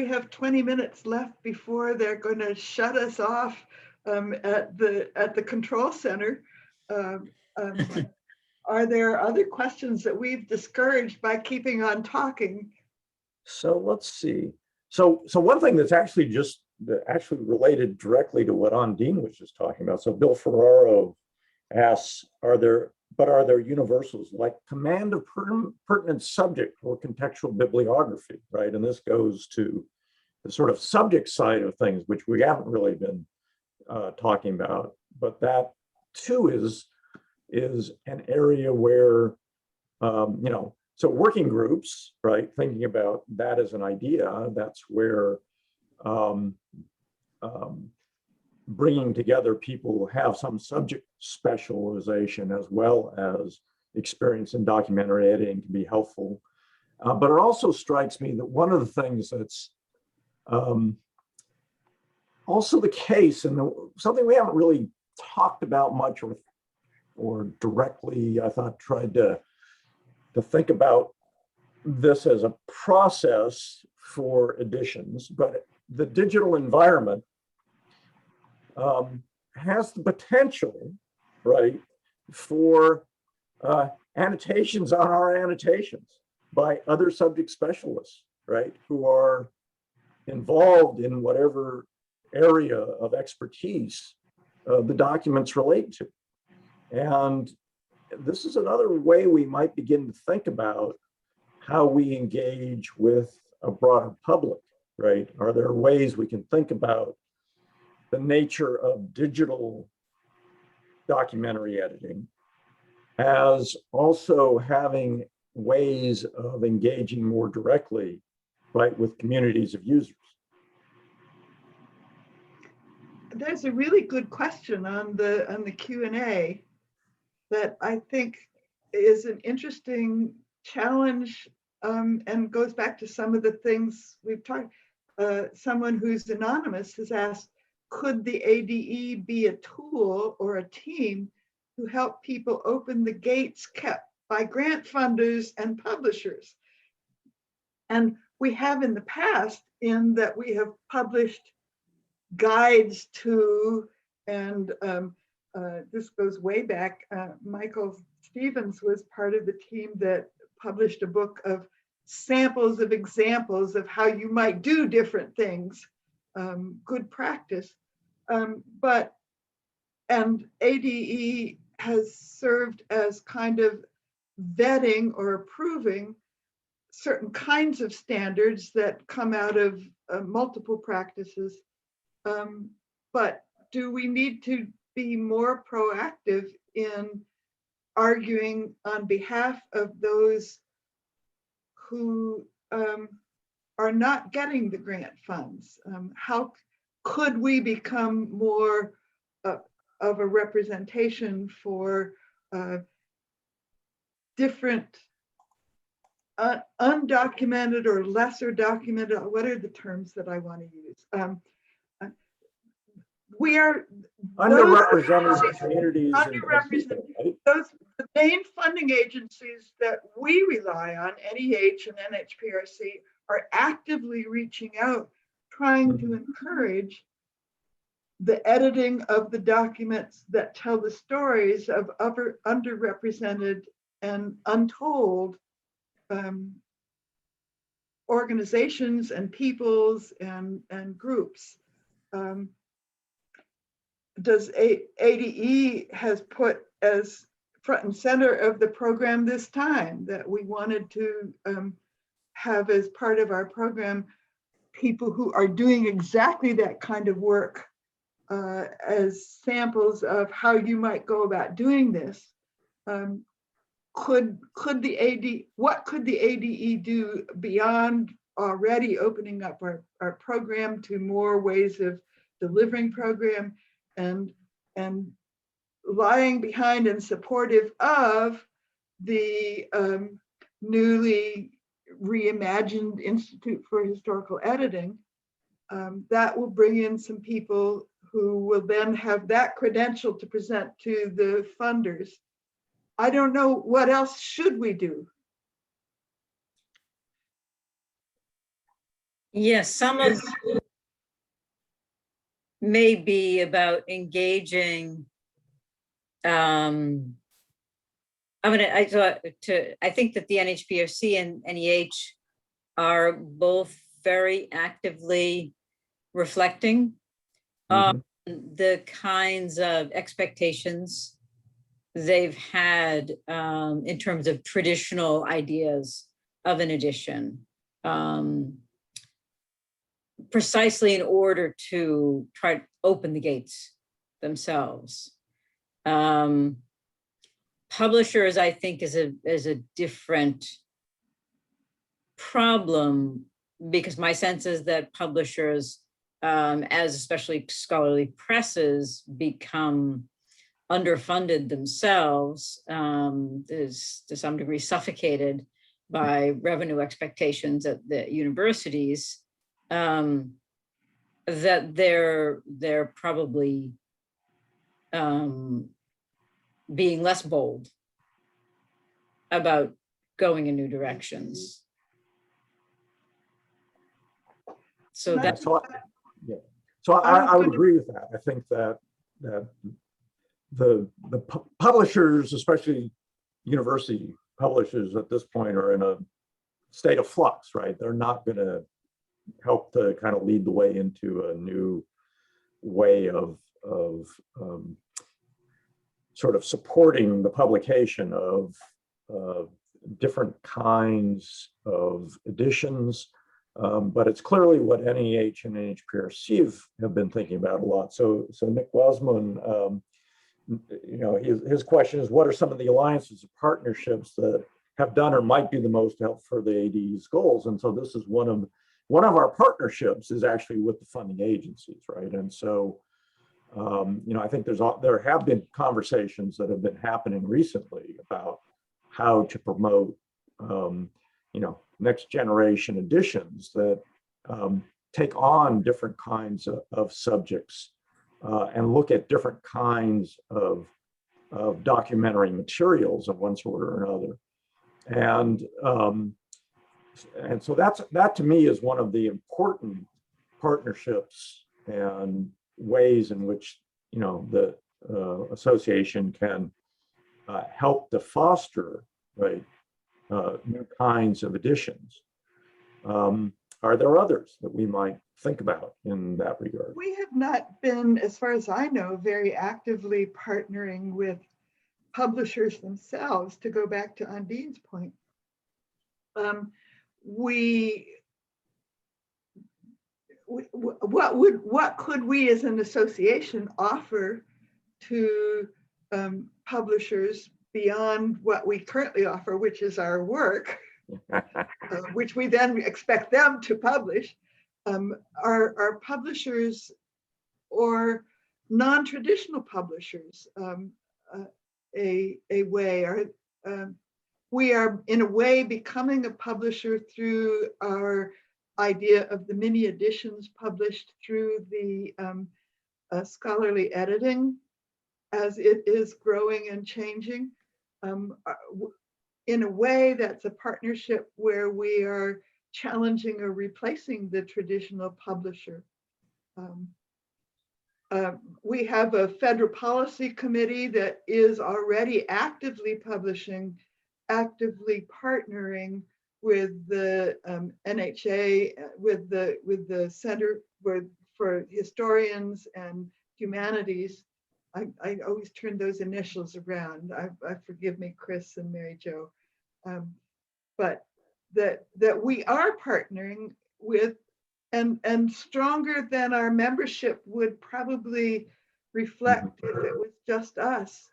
have 20 minutes left before they're going to shut us off at the control center. Um, um, are there other questions that we've discouraged by keeping on talking? So let's see. So one thing that's actually related directly to what Ondine was just talking about. So Bill Ferraro asks, are there universals like command of pertinent subject or contextual bibliography, right? And this goes to the sort of subject side of things, which we haven't really been talking about, but that too is an area where, so working groups, right? Thinking about that as an idea, that's where bringing together people who have some subject specialization as well as experience in documentary editing can be helpful. But it also strikes me that one of the things that's also the case, and something we haven't really talked about much or directly, I thought, tried to think about this as a process for editions, but the digital environment has the potential, right, for annotations on our annotations by other subject specialists, right, who are involved in whatever area of expertise the documents relate to. And this is another way we might begin to think about how we engage with a broader public, right? Are there ways we can think about the nature of digital documentary editing as also having ways of engaging more directly, right, with communities of users? There's a really good question on the Q&A that I think is an interesting challenge, and goes back to some of the things we've talked. Someone who's anonymous has asked, could the ADE be a tool or a team to help people open the gates kept by grant funders and publishers? And we have in the past, in that we have published guides to, and this goes way back, Michael Stevens was part of the team that published a book of samples of examples of how you might do different things, good practice. And ADE has served as kind of vetting or approving certain kinds of standards that come out of multiple practices. But do we need to be more proactive in arguing on behalf of those who are not getting the grant funds? How could we become more of a representation for different undocumented or lesser documented, what are the terms that I want to use? We are Underrepresented communities. Those the main funding agencies that we rely on, NEH and NHPRC, are actively reaching out, trying to encourage the editing of the documents that tell the stories of other underrepresented and untold organizations and peoples and groups. Does ADE has put as front and center of the program this time that we wanted to have as part of our program people who are doing exactly that kind of work as samples of how you might go about doing this. What could the ADE do beyond already opening up our program to more ways of delivering program and lying behind and supportive of the newly reimagined Institute for Historical Editing? That will bring in some people who will then have that credential to present to the funders. I don't know, what else should we do? Yes, some of may be about engaging. I think that the NHPRC and NEH are both very actively reflecting on the kinds of expectations they've had in terms of traditional ideas of an edition, precisely in order to try to open the gates themselves. Publishers, I think, is a different problem, because my sense is that publishers, as especially scholarly presses, become underfunded themselves, is to some degree suffocated by revenue expectations at the universities, that they're probably being less bold about going in new directions. So Yeah, that's so I would agree with that. I think that the publishers, especially university publishers at this point, are in a state of flux, right? They're not going to help to kind of lead the way into a new way of sort of supporting the publication of different kinds of editions. But it's clearly what NEH and NHPRC have been thinking about a lot. So Nick Wasman, his question is, what are some of the alliances or partnerships that have done or might be the most help for the AD's goals? And so this is one of our partnerships is actually with the funding agencies, right? And so, I think there have been conversations that have been happening recently about how to promote, next generation editions that take on different kinds of subjects and look at different kinds of documentary materials of one sort or another. And so that to me is one of the important partnerships and ways in which the association can help to foster, right, new kinds of editions. Are there others that we might think about in that regard? We have not been, as far as I know, very actively partnering with publishers themselves, to go back to Ondine's point. What could we as an association offer to publishers beyond what we currently offer, which is our work, which we then expect them to publish? Our publishers or non-traditional publishers a way? We are in a way becoming a publisher through our idea of the mini editions published through the scholarly editing as it is growing and changing. In a way, that's a partnership where we are challenging or replacing the traditional publisher. We have a federal policy committee that is already actively publishing, actively partnering with the NHA, with the Center for Historians and Humanities. I always turn those initials around. I forgive me, Chris and Mary Jo, but that we are partnering with, and stronger than our membership would probably reflect if it was just us.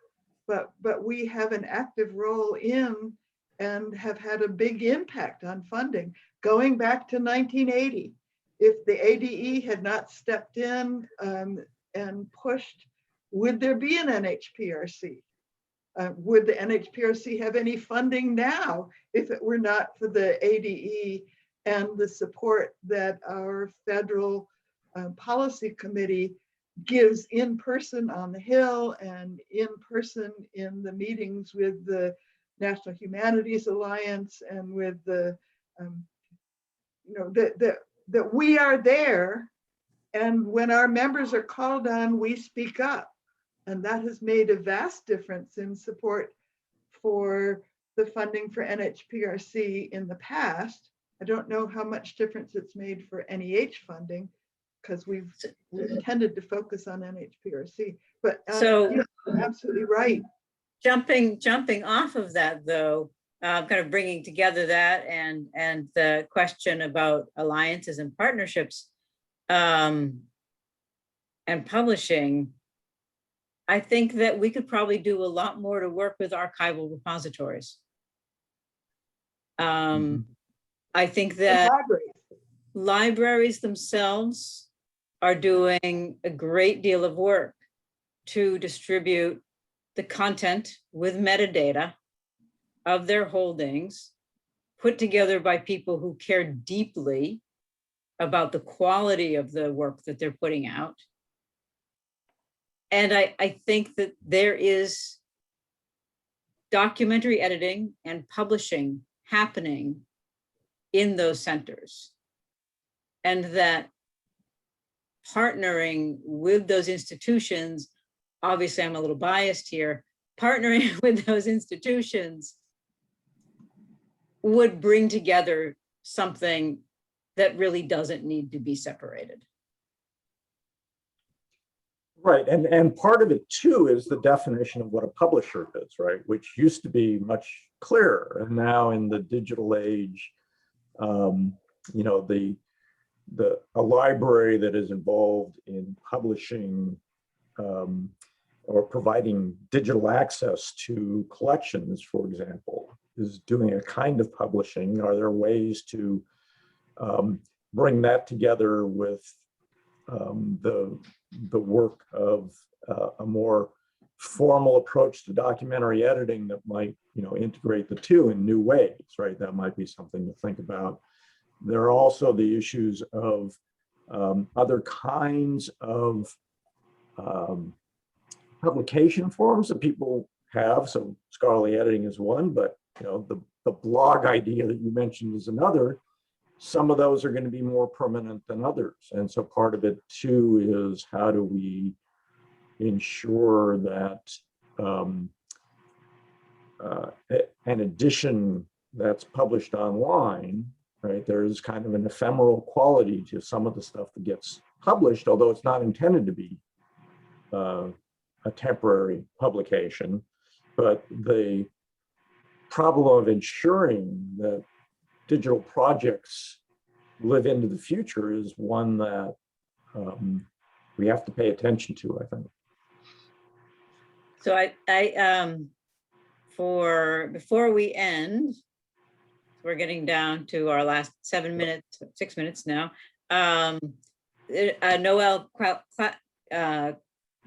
But we have an active role in and have had a big impact on funding going back to 1980. If the ADE had not stepped in and pushed, would there be an NHPRC? Would the NHPRC have any funding now if it were not for the ADE and the support that our federal policy committee gives in person on the Hill and in person in the meetings with the National Humanities Alliance and with the, that we are there And when our members are called on, we speak up. And that has made a vast difference in support for the funding for NHPRC in the past. I don't know how much difference it's made for NEH funding, because we've tended to focus on NHPRC. But So you're absolutely right. jumping off of that, though, kind of bringing together that and the question about alliances and partnerships and publishing, I think that we could probably do a lot more to work with archival repositories. I think that libraries themselves are doing a great deal of work to distribute the content with metadata of their holdings, put together by people who care deeply about the quality of the work that they're putting out. And I think that there is documentary editing and publishing happening in those centers, and that partnering with those institutions, obviously I'm a little biased here, partnering with those institutions would bring together something that really doesn't need to be separated. Right, and part of it too is the definition of what a publisher is, right? Which used to be much clearer, and now in the digital age, you know, a library that is involved in publishing or providing digital access to collections, for example, is doing a kind of publishing. Are there ways to bring that together with the work of a more formal approach to documentary editing that might, you know, integrate the two in new ways, right? That might be something to think about. There are also the issues of other kinds of publication forms that people have. So scholarly editing is one, but you know, the blog idea that you mentioned is another. Some of those are going to be more permanent than others. And so part of it too is how do we ensure that an edition that's published online, right, there's kind of an ephemeral quality to some of the stuff that gets published, although it's not intended to be a temporary publication. But the problem of ensuring that digital projects live into the future is one that we have to pay attention to, I think. So before we end, we're getting down to our last 6 minutes now. Noelle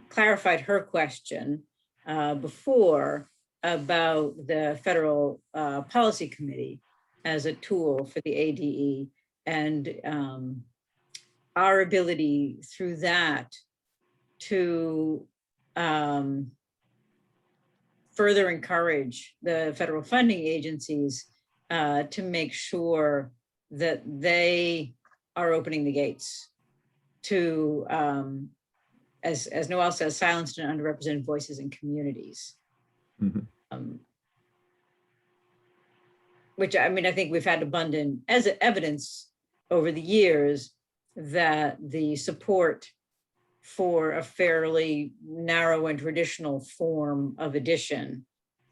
clarified her question before about the Federal Policy Committee as a tool for the ADE, and our ability through that to further encourage the federal funding agencies to make sure that they are opening the gates to, as Noelle says, silenced and underrepresented voices in communities. Mm-hmm. Which, I mean, I think we've had abundant evidence over the years that the support for a fairly narrow and traditional form of edition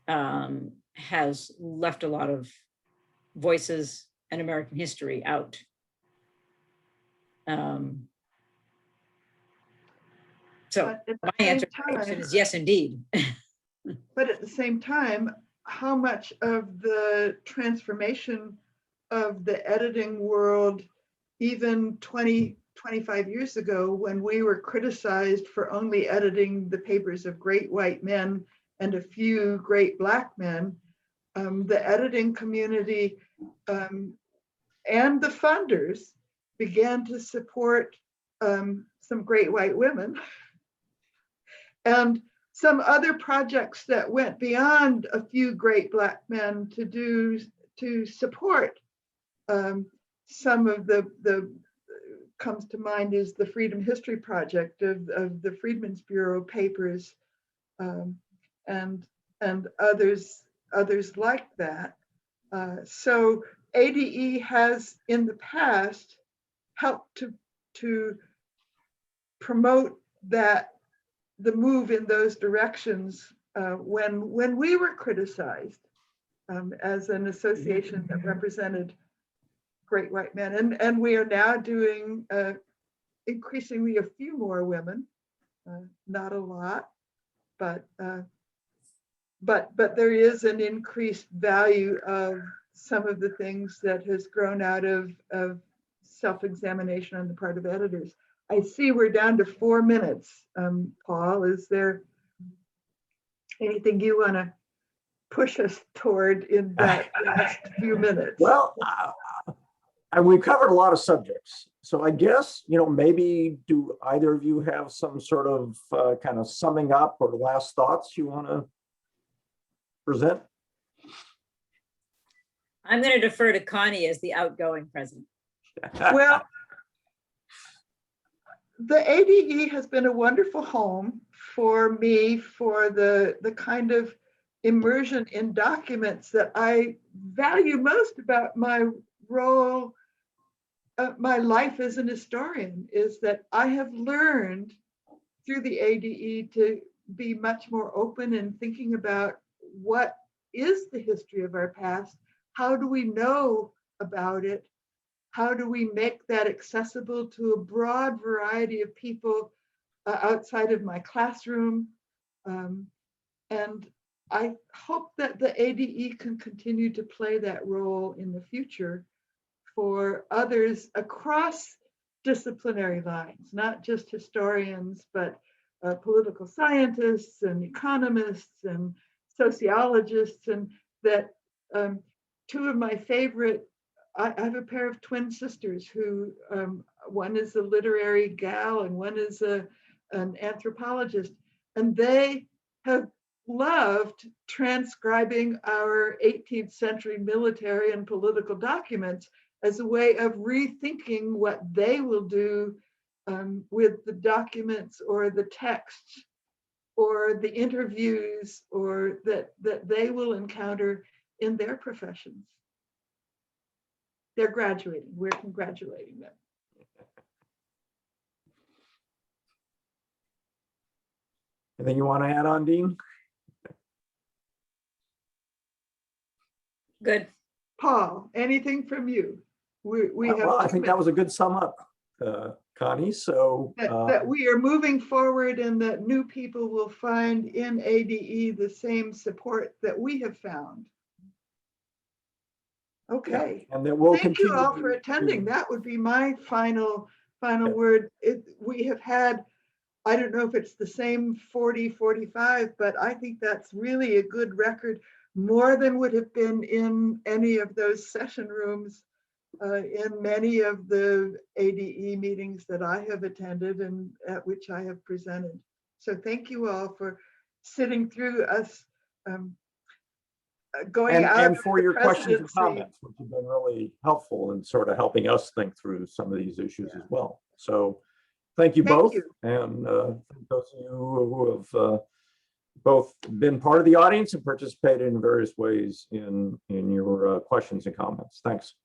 has left a lot of voices and American history out. So my answer to the question is yes, indeed. But at the same time, how much of the transformation of the editing world, even 25 years ago, when we were criticized for only editing the papers of great white men and a few great black men, the editing community and the funders began to support some great white women and some other projects that went beyond a few great black men to support some of the comes to mind is the Freedom History Project of the Freedmen's Bureau papers, and others like that. So ADE has in the past helped to promote that, the move in those directions when we were criticized as an association that represented great white men, and we are now doing increasingly a few more women, not a lot, but there is an increased value of some of the things that has grown out of self-examination on the part of editors. I see we're down to 4 minutes. Paul, is there anything you want to push us toward in that last few minutes? Well, we've covered a lot of subjects. So I guess, maybe do either of you have some sort of kind of summing up or last thoughts you want to present? I'm going to defer to Connie as the outgoing president. Well, the ADE has been a wonderful home for me for the kind of immersion in documents that I value most about my role, my life as an historian, is that I have learned through the ADE to be much more open and thinking about what is the history of our past, how do we know about it, how do we make that accessible to a broad variety of people outside of my classroom. And I hope that the ADE can continue to play that role in the future for others across disciplinary lines, not just historians, but political scientists and economists and sociologists. And that two of my favorite, I have a pair of twin sisters who, one is a literary gal and one is an anthropologist, and they have loved transcribing our 18th century military and political documents as a way of rethinking what they will do with the documents or the texts or the interviews or that they will encounter in their professions. They're graduating. We're congratulating them. Anything you want to add on, Dean? Good. Paul, anything from you? We have Well, I think that was a good sum up, Connie. So that we are moving forward and that new people will find in ADE the same support that we have found. Okay. Yeah, and then we'll Thank you continue all for attending. That would be my final word. We have had, I don't know if it's the same 40, 45, but I think that's really a good record, more than would have been in any of those session rooms in many of the ADE meetings that I have attended and at which I have presented. So thank you all for sitting through us going out and for your questions and presidency. comments, which have been really helpful in sort of helping us think through some of these issues as well. So thank you both. And those of you who have both been part of the audience and participated in various ways in your questions and comments. Thanks.